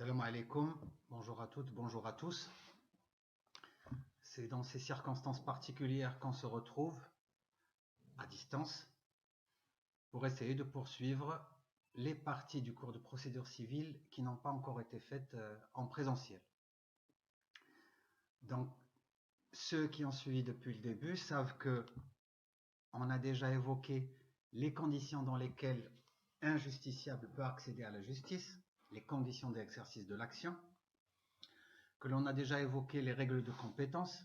Salam alaikum, bonjour à toutes, bonjour à tous. C'est dans ces circonstances particulières qu'on se retrouve à distance pour essayer de poursuivre les parties du cours de procédure civile qui n'ont pas encore été faites en présentiel. Donc, ceux qui ont suivi depuis le début savent que on a déjà évoqué les conditions dans lesquelles un justiciable peut accéder à la justice, les conditions d'exercice de l'action, que l'on a déjà évoqué les règles de compétence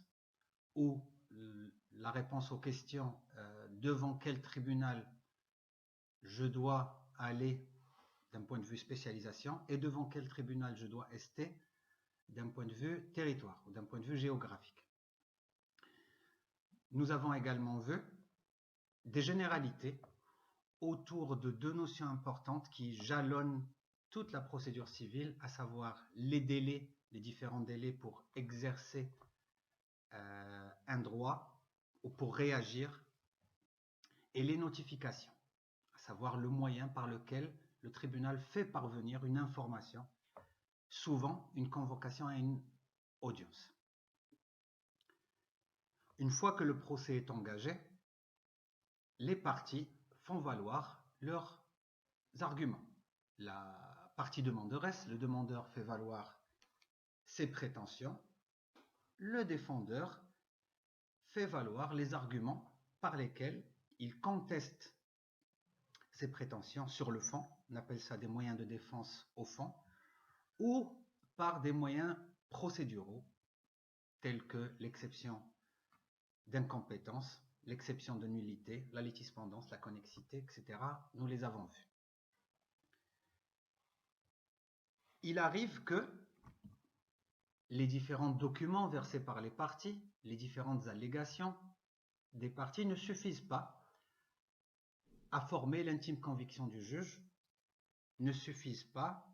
ou la réponse aux questions devant quel tribunal je dois aller d'un point de vue spécialisation et devant quel tribunal je dois rester d'un point de vue territoire ou d'un point de vue géographique. Nous avons également vu des généralités autour de deux notions importantes qui jalonnent toute la procédure civile, à savoir les délais, les différents délais pour exercer un droit ou pour réagir, et les notifications, à savoir le moyen par lequel le tribunal fait parvenir une information, souvent une convocation à une audience. Une fois que le procès est engagé, les parties font valoir leurs arguments. La partie demanderesse, le demandeur fait valoir ses prétentions, le défendeur fait valoir les arguments par lesquels il conteste ses prétentions sur le fond, on appelle ça des moyens de défense au fond, ou par des moyens procéduraux, tels que l'exception d'incompétence, l'exception de nullité, la litispendance, la connexité, etc. Nous les avons vus. Il arrive que les différents documents versés par les parties, les différentes allégations des parties ne suffisent pas à former l'intime conviction du juge, ne suffisent pas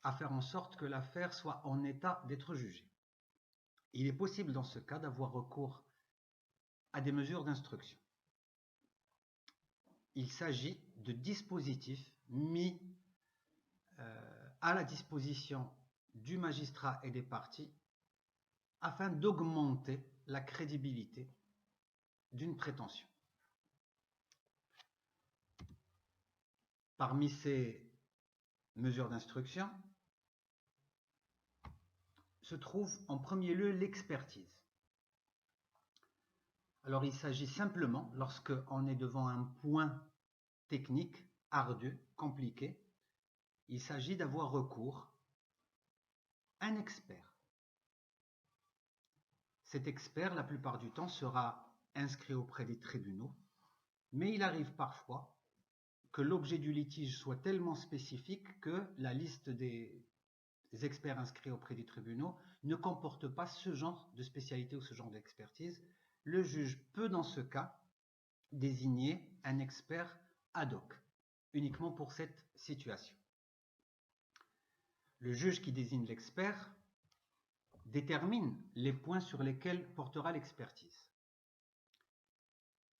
à faire en sorte que l'affaire soit en état d'être jugée. Il est possible dans ce cas d'avoir recours à des mesures d'instruction. Il s'agit de dispositifs mis à la disposition du magistrat et des parties afin d'augmenter la crédibilité d'une prétention. Parmi ces mesures d'instruction se trouve en premier lieu l'expertise. Alors il s'agit simplement, lorsque on est devant un point technique, ardu, compliqué, il s'agit d'avoir recours à un expert. Cet expert, la plupart du temps, sera inscrit auprès des tribunaux, mais il arrive parfois que l'objet du litige soit tellement spécifique que la liste des experts inscrits auprès des tribunaux ne comporte pas ce genre de spécialité ou ce genre d'expertise. Le juge peut dans ce cas désigner un expert ad hoc, uniquement pour cette situation. Le juge qui désigne l'expert détermine les points sur lesquels portera l'expertise.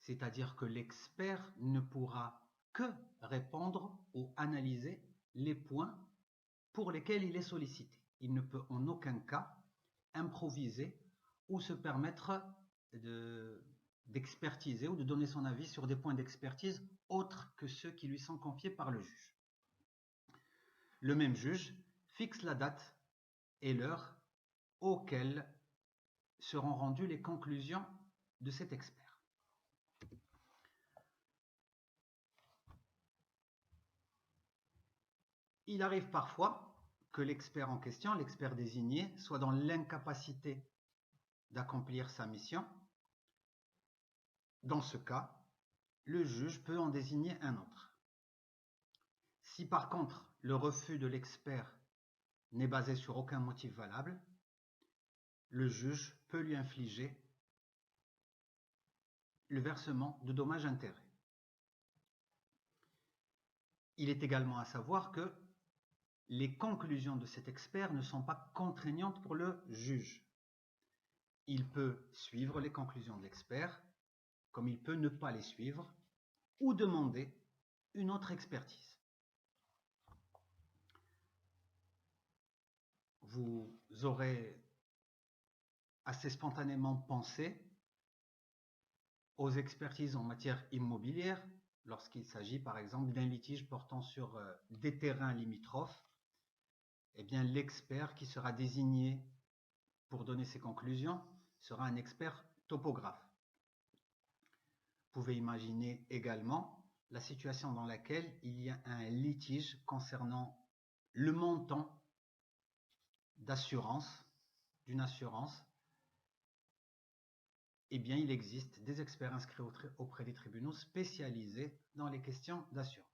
C'est-à-dire que l'expert ne pourra que répondre ou analyser les points pour lesquels il est sollicité. Il ne peut en aucun cas improviser ou se permettre d'expertiser ou de donner son avis sur des points d'expertise autres que ceux qui lui sont confiés par le juge. Le même juge fixe la date et l'heure auxquelles seront rendues les conclusions de cet expert. Il arrive parfois que l'expert en question, l'expert désigné, soit dans l'incapacité d'accomplir sa mission. Dans ce cas, le juge peut en désigner un autre. Si par contre le refus de l'expert n'est basé sur aucun motif valable, le juge peut lui infliger le versement de dommages-intérêts. Il est également à savoir que les conclusions de cet expert ne sont pas contraignantes pour le juge. Il peut suivre les conclusions de l'expert, comme il peut ne pas les suivre, ou demander une autre expertise. vous aurez assez spontanément pensé aux expertises en matière immobilière, lorsqu'il s'agit par exemple d'un litige portant sur des terrains limitrophes. Eh bien, l'expert qui sera désigné pour donner ses conclusions sera un expert topographe. Vous pouvez imaginer également la situation dans laquelle il y a un litige concernant le montant d'assurance, d'une assurance. Eh bien, il existe des experts inscrits auprès des tribunaux spécialisés dans les questions d'assurance.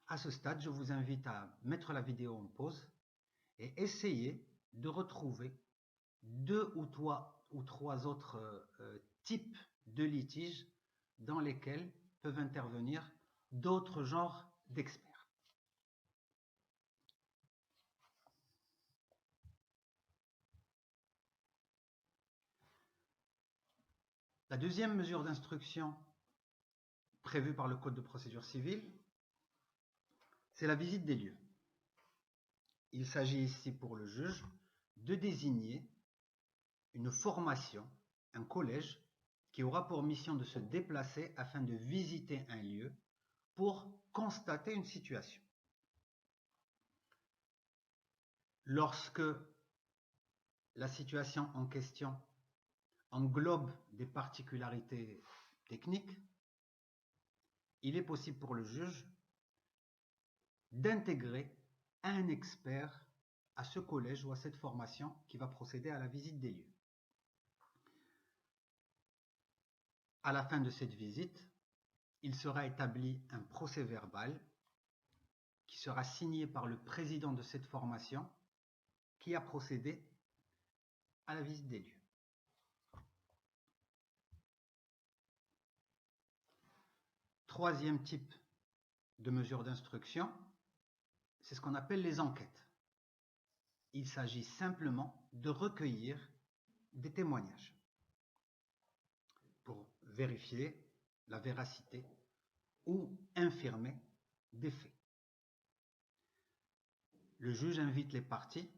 À ce stade, je vous invite à mettre la vidéo en pause et essayer de retrouver 2 ou 3 autres types de litiges dans lesquels peuvent intervenir d'autres genres d'experts. La deuxième mesure d'instruction prévue par le Code de procédure civile, c'est la visite des lieux. Il s'agit ici pour le juge de désigner une formation, un collège, qui aura pour mission de se déplacer afin de visiter un lieu pour constater une situation. Lorsque la situation en question englobe des particularités techniques, il est possible pour le juge d'intégrer un expert à ce collège ou à cette formation qui va procéder à la visite des lieux. À la fin de cette visite, il sera établi un procès-verbal qui sera signé par le président de cette formation qui a procédé à la visite des lieux. Troisième type de mesure d'instruction, c'est ce qu'on appelle les enquêtes. Il s'agit simplement de recueillir des témoignages pour vérifier la véracité ou infirmer des faits. Le juge invite les parties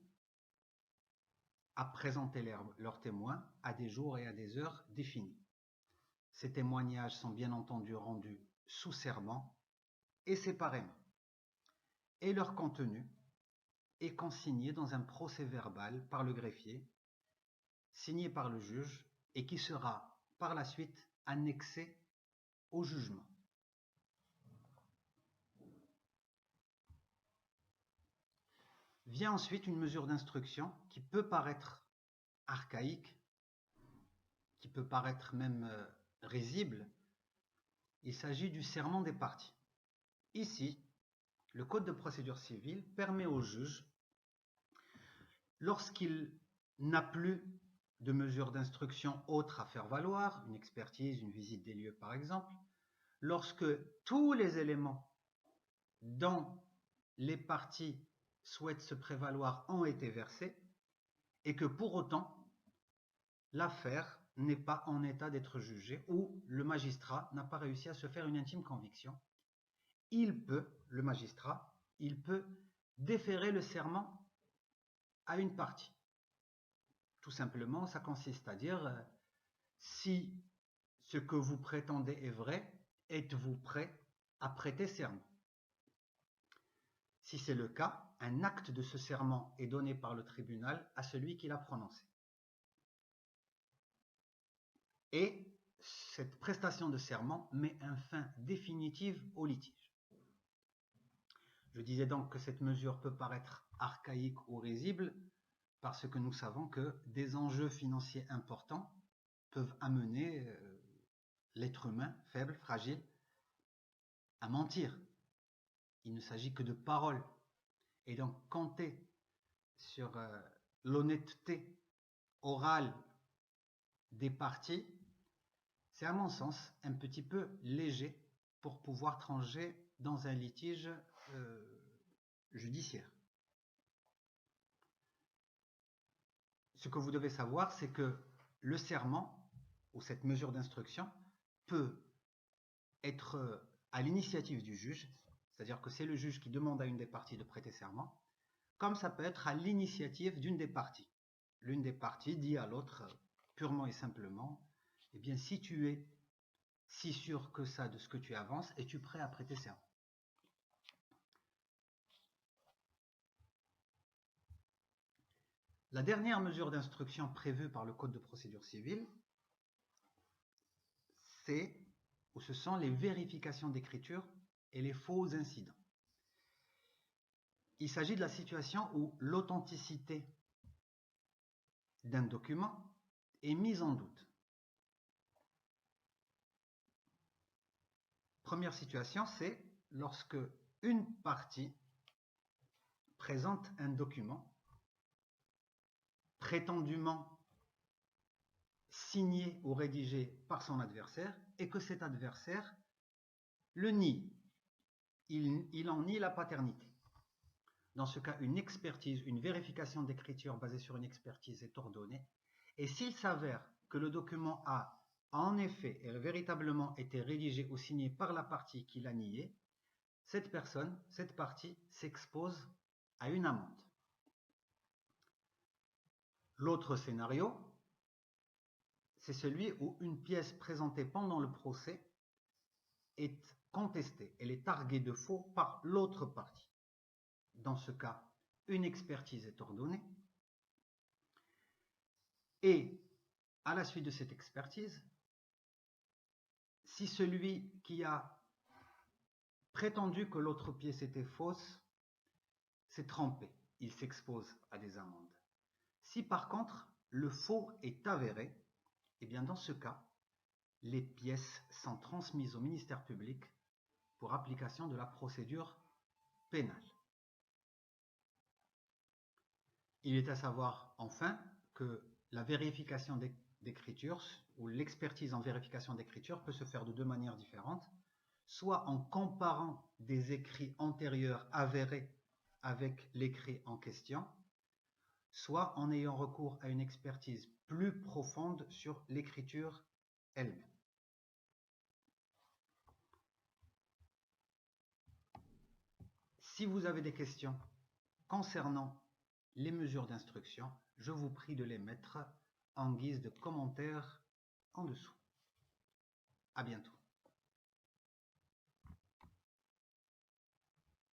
à présenter leurs témoins à des jours et à des heures définis. Ces témoignages sont bien entendu rendus sous serment et séparément. Et leur contenu est consigné dans un procès-verbal par le greffier, signé par le juge et qui sera par la suite annexé au jugement. Vient ensuite une mesure d'instruction qui peut paraître archaïque, qui peut paraître même risible. Il s'agit du serment des parties. Ici, le Code de procédure civile permet au juge, lorsqu'il n'a plus de mesures d'instruction autres à faire valoir, une expertise, une visite des lieux par exemple, lorsque tous les éléments dont les parties souhaitent se prévaloir ont été versés et que pour autant l'affaire n'est pas en état d'être jugée ou le magistrat n'a pas réussi à se faire une intime conviction, le magistrat peut déférer le serment à une partie. Tout simplement, ça consiste à dire si ce que vous prétendez est vrai, êtes-vous prêt à prêter serment? Si c'est le cas, un acte de ce serment est donné par le tribunal à celui qui l'a prononcé. Et cette prestation de serment met un fin définitif au litige. Je disais donc que cette mesure peut paraître archaïque ou risible parce que nous savons que des enjeux financiers importants peuvent amener l'être humain, faible, fragile, à mentir. Il ne s'agit que de paroles. Et donc compter sur l'honnêteté orale des parties, c'est à mon sens un petit peu léger pour pouvoir trancher dans un litige judiciaire. Ce que vous devez savoir, c'est que le serment ou cette mesure d'instruction peut être à l'initiative du juge, c'est-à-dire que c'est le juge qui demande à une des parties de prêter serment, comme ça peut être à l'initiative d'une des parties. L'une des parties dit à l'autre purement et simplement, eh bien, si tu es si sûr que ça de ce que tu avances, es-tu prêt à prêter serment? La dernière mesure d'instruction prévue par le Code de procédure civile, ce sont les vérifications d'écriture et les faux incidents. Il s'agit de la situation où l'authenticité d'un document est mise en doute. Première situation, c'est lorsque une partie présente un document prétendument signé ou rédigé par son adversaire et que cet adversaire le nie. Il en nie la paternité. Dans ce cas, une expertise, une vérification d'écriture basée sur une expertise est ordonnée. Et s'il s'avère que le document a en effet et véritablement été rédigé ou signé par la partie qui l'a nié, cette personne, cette partie, s'expose à une amende. L'autre scénario, c'est celui où une pièce présentée pendant le procès est contestée, elle est targuée de faux par l'autre partie. Dans ce cas, une expertise est ordonnée et à la suite de cette expertise, si celui qui a prétendu que l'autre pièce était fausse s'est trompé, il s'expose à des amendes. Si par contre le faux est avéré, eh bien dans ce cas, les pièces sont transmises au ministère public pour application de la procédure pénale. Il est à savoir enfin que la vérification d'écriture ou l'expertise en vérification d'écriture peut se faire de deux manières différentes, soit en comparant des écrits antérieurs avérés avec l'écrit en question, soit en ayant recours à une expertise plus profonde sur l'écriture elle-même. Si vous avez des questions concernant les mesures d'instruction, je vous prie de les mettre en guise de commentaires en dessous. À bientôt.